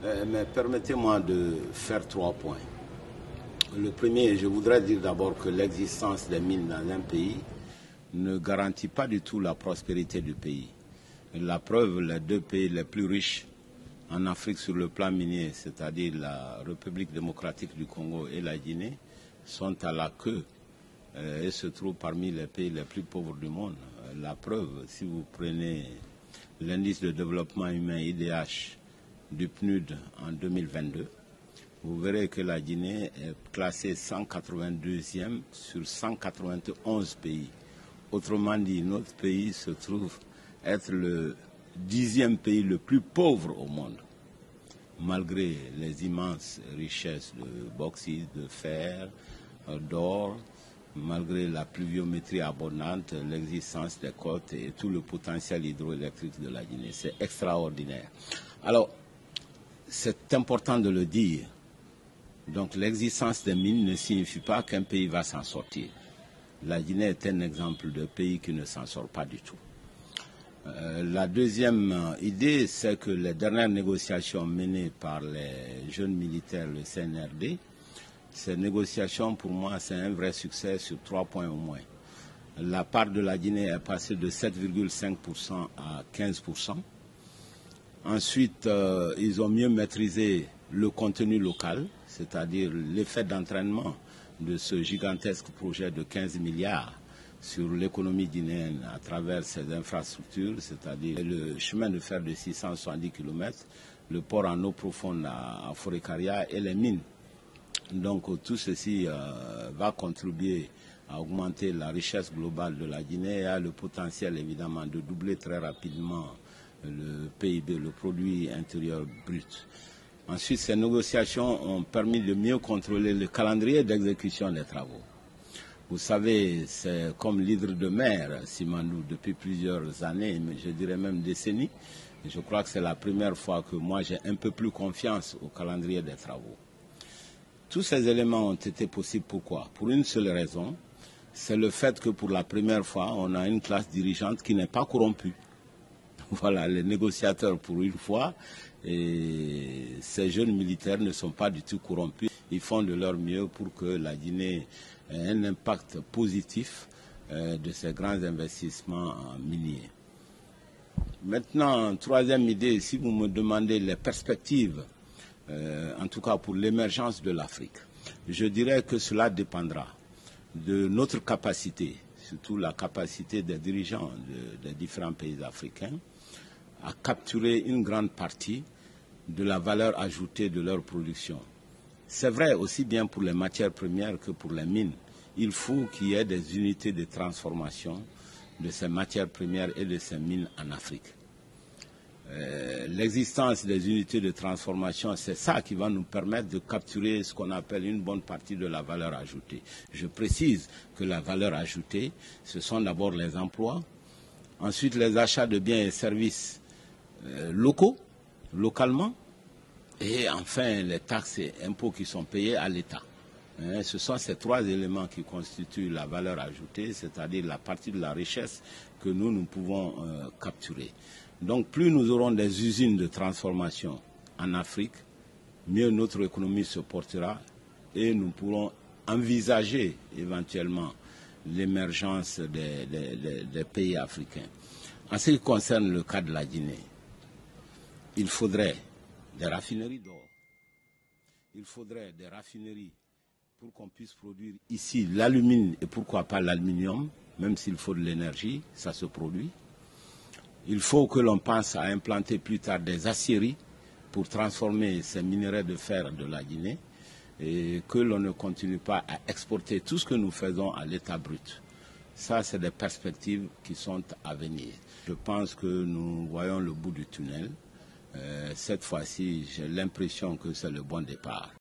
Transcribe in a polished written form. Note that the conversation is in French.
Mais permettez-moi de faire 3 points. Le premier, je voudrais dire d'abord que l'existence des mines dans un pays ne garantit pas du tout la prospérité du pays. La preuve, les 2 pays les plus riches en Afrique sur le plan minier, c'est-à-dire la République démocratique du Congo et la Guinée, sont à la queue et se trouvent parmi les pays les plus pauvres du monde. La preuve, si vous prenez l'indice de développement humain IDH du PNUD en 2022, vous verrez que la Guinée est classée 182e sur 191 pays. Autrement dit, notre pays se trouve être le 10e pays le plus pauvre au monde, malgré les immenses richesses de bauxite, de fer, d'or, malgré la pluviométrie abondante, l'existence des côtes et tout le potentiel hydroélectrique de la Guinée. C'est extraordinaire. Alors, c'est important de le dire. Donc, l'existence des mines ne signifie pas qu'un pays va s'en sortir. La Guinée est un exemple de pays qui ne s'en sort pas du tout. La deuxième idée, c'est que les dernières négociations menées par les jeunes militaires, le CNRD, ces négociations, pour moi, c'est un vrai succès sur 3 points au moins. La part de la Guinée est passée de 7,5% à 15%. Ensuite, ils ont mieux maîtrisé le contenu local, c'est-à-dire l'effet d'entraînement de ce gigantesque projet de 15 milliards sur l'économie guinéenne à travers ces infrastructures, c'est-à-dire le chemin de fer de 670 km, le port en eau profonde à Forécaria et les mines. Donc tout ceci va contribuer à augmenter la richesse globale de la Guinée et a le potentiel évidemment de doubler très rapidement le PIB, le produit intérieur brut. Ensuite, ces négociations ont permis de mieux contrôler le calendrier d'exécution des travaux. Vous savez, c'est comme l'hydre de mer, Simandou, depuis plusieurs années, mais je dirais même décennies. Et je crois que c'est la première fois que moi j'ai un peu plus confiance au calendrier des travaux. Tous ces éléments ont été possibles pourquoi? Pour une seule raison, c'est le fait que pour la première fois, on a une classe dirigeante qui n'est pas corrompue. Voilà, les négociateurs pour une fois, et ces jeunes militaires ne sont pas du tout corrompus. Ils font de leur mieux pour que la Guinée ait un impact positif de ces grands investissements miniers. Maintenant, troisième idée, si vous me demandez les perspectives, en tout cas pour l'émergence de l'Afrique, je dirais que cela dépendra de notre capacité, surtout la capacité des dirigeants des différents pays africains, à capturer une grande partie de la valeur ajoutée de leur production. C'est vrai aussi bien pour les matières premières que pour les mines. Il faut qu'il y ait des unités de transformation de ces matières premières et de ces mines en Afrique. L'existence des unités de transformation, c'est ça qui va nous permettre de capturer ce qu'on appelle une bonne partie de la valeur ajoutée. Je précise que la valeur ajoutée, ce sont d'abord les emplois, ensuite les achats de biens et services locaux, localement, et enfin les taxes et impôts qui sont payés à l'État. Ce sont ces 3 éléments qui constituent la valeur ajoutée, c'est-à-dire la partie de la richesse que nous pouvons capturer. Donc plus nous aurons des usines de transformation en Afrique, mieux notre économie se portera et nous pourrons envisager éventuellement l'émergence des pays africains. En ce qui concerne le cas de la Guinée, il faudrait des raffineries d'or, il faudrait des raffineries pour qu'on puisse produire ici l'alumine et pourquoi pas l'aluminium, même s'il faut de l'énergie, ça se produit. Il faut que l'on pense à implanter plus tard des aciéries pour transformer ces minerais de fer de la Guinée et que l'on ne continue pas à exporter tout ce que nous faisons à l'état brut. Ça, c'est des perspectives qui sont à venir. Je pense que nous voyons le bout du tunnel. Cette fois-ci, j'ai l'impression que c'est le bon départ.